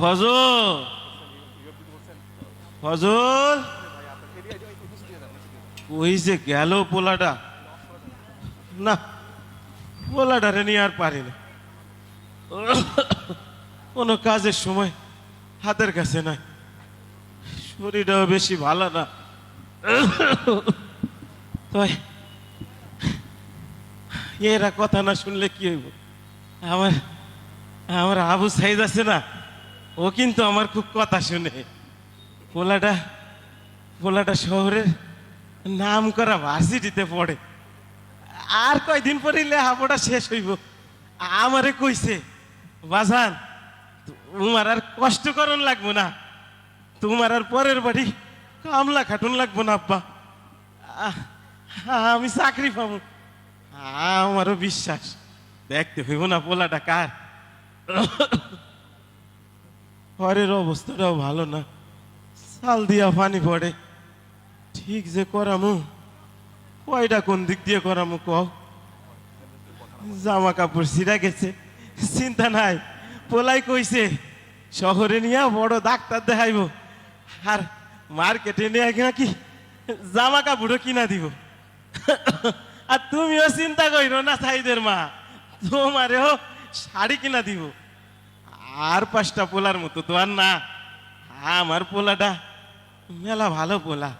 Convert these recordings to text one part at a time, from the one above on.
ফজল, ফজল ওই যে গেল পোলাটা, না পোলাটারে নিয়ে আর পারি না, কোনো কাজের সময় হাতের কাছে নাই, শরীরটাও বেশি ভালো না। তাই এরা কথা না শুনলে কি হইব? আমার আমার আবু সাইদ আছে না, ও কিন্তু আমার খুব কথা শুনে। পোলাটা পোলাটা শহরের নাম করা ভার্সিটিতে পড়ে, আর কয়দিন পরে লেখাপড়া শেষ হইব। আমারে কইছে, বাজান তোমার আর কষ্ট করন লাগবো না, তোমার আর পরের বাড়ি কামলা খাটুন লাগবো না আব্বা, আমি চাকরি পাবো। আমারও বিশ্বাস, দেখতে হইব না পোলাটা কার। ঘরের অবস্থাটাও ভালো না, চাল দিয়া পানি পড়ে, ঠিক যে করামু কয়টা কোন দিক দিয়ে করামু কও? জামা কাপড় ছিঁড়া গেছে, চিন্তা নাই, পোলাই কইছে শহরে নিয়ে বড় ডাক্তার দেখাইব, আর মার্কেটে নিয়ে নাকি জামা কাপড়ও কিনা দিব। আর তুমিও চিন্তা করিও না সাইদের মা, তোমারেও শাড়ি কিনা দিব। আর 5টা পোলার মতো তো আর না, আমার পোলাটা মেলা ভালো পোলা,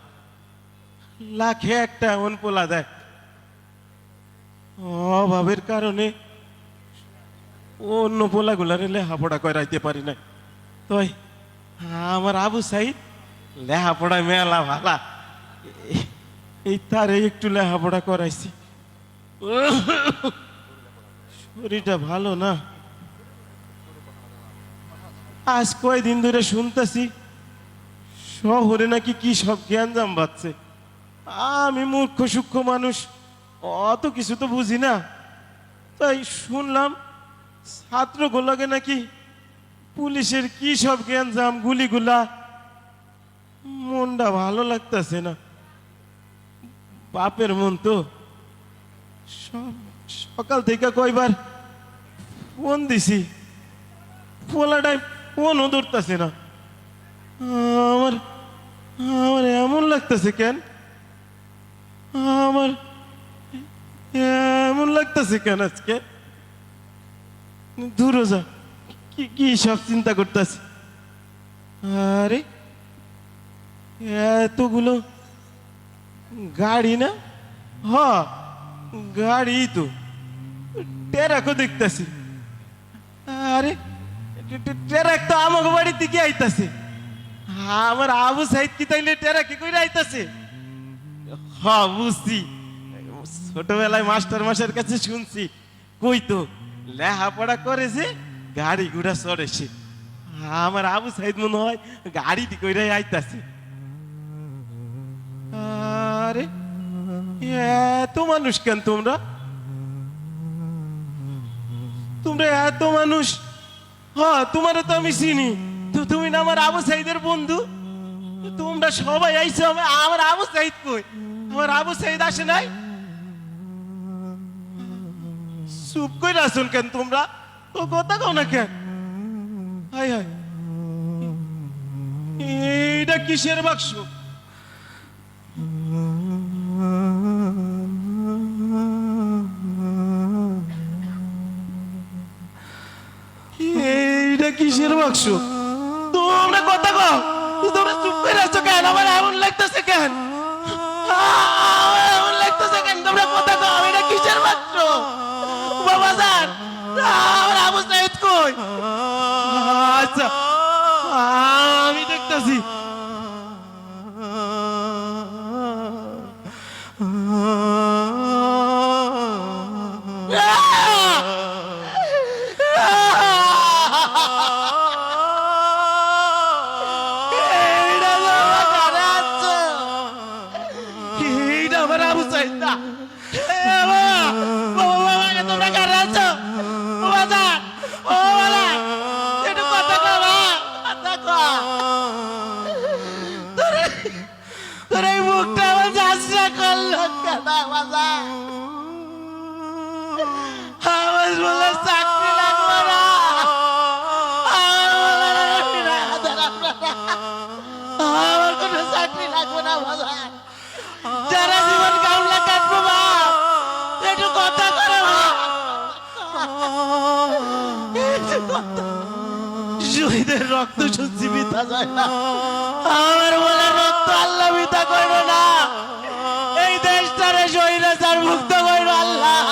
লাখে একটা এমন পোলা দেয়। অভাবের কারণে অন্য পোলাগুলারে লেখাপড়া করাইতে পারি না। তাই আমার আবু সাইদ লেখাপড়ায় মেলা ভালা, এই তারে একটু লেখাপড়া করাইছি। শরীরটা ভালো না, আজ কয়দিন ধরে শুনতেছি শহরে নাকি কি সব জ্ঞানজাম বাড়ছে। আমি মূর্খ সূক্ষ্ম মানুষ, অত কিছু তো বুঝি না, তাই শুনলাম ছাত্রগুলোকে নাকি পুলিশের কি সব জ্ঞানজাম, গুলিগুলা। মনটা ভালো লাগতেছে না, বাপের মন তো। সকাল থেকে কয়বার ফোন দিছি, পোলাটাই ফোনও ধরতেছে না। আমার আমার এমন লাগতেছে কেন, আমার এমন লাগতেছে কেন আজকে? দূরে যা, কি কি সব চিন্তা করতেছে। আরে এতগুলো গাড়ি না, হ গাড়ি তো, টেরাকও দেখতেছি। আরে টেরাক তো আমাকে বাড়ির দিকে আইতাছে। আমার আবু সাইদ কি তাইলে টেরাকে কইরা আইতাছে? হ বুঝছি, ছোটবেলায় মাস্টার মাসের কাছে শুনছি, কই তো লেখাপড়া করে যে গাড়ি ঘোড়া চড়েছে। আমার আবু সাইদ মনে হয় গাড়ি দি কইরাই আইতাছে। আরে এত মানুষ কেন তোমরা? তোমরা এত মানুষ? হ্যাঁ তোমারও তো আমি চিনি, তো তুমি না আমার আবু সাইদের বন্ধু? তোমরা সবাই আইছো, আমার আবু সাইদ কই? আমার আবু সাইদ আসে নাই? চুপ করে আসুন কেন তোমরা? তো কথা কও না কেন? হাই হাই, এইটা কিসের বাক্স? এইটা কিসের বাক্স? তোমরা কথা কও, তোমরা চুপ করে আছো কেন? আমার এমন লাগতেছে কেন? এমন লাগতেছে কেন? তোমরা কথা কও, এটা কিসের বাক্স? বাবা জান, আমার আবু সাইদ কই? আচ্ছা আমি দেখতেছি। লাগবে না বাজান, যারা জীবন কামলা কাটবো বাপ, একটু কথা করে বাপ। শহীদের রক্ত সত্যি বিতা যায় না, আমার বলে রক্ত আল্লাহ বিতা করবে না। এই দেশটারে স্বৈরাচার মুক্ত করবে আল্লাহ।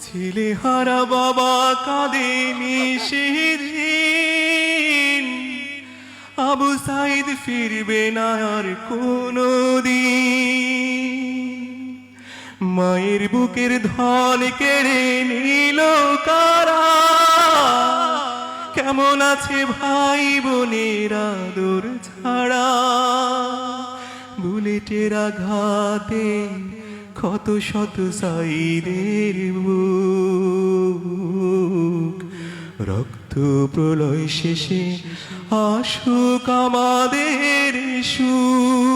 ছেলে হারা বাবা কাঁদেনি সেদিন, আবু সাইদ ফিরবে না আর কোনো দিন। মায়ের বুকের ধন কেড়ে নিল কারা, কেমন আছে ভাই বোনের আদর ছাড়া। বুলেটের আঘাতে কত শত সাইদের বুক, রক্ত প্রলয় শেষে আসুক আমাদের সুখ।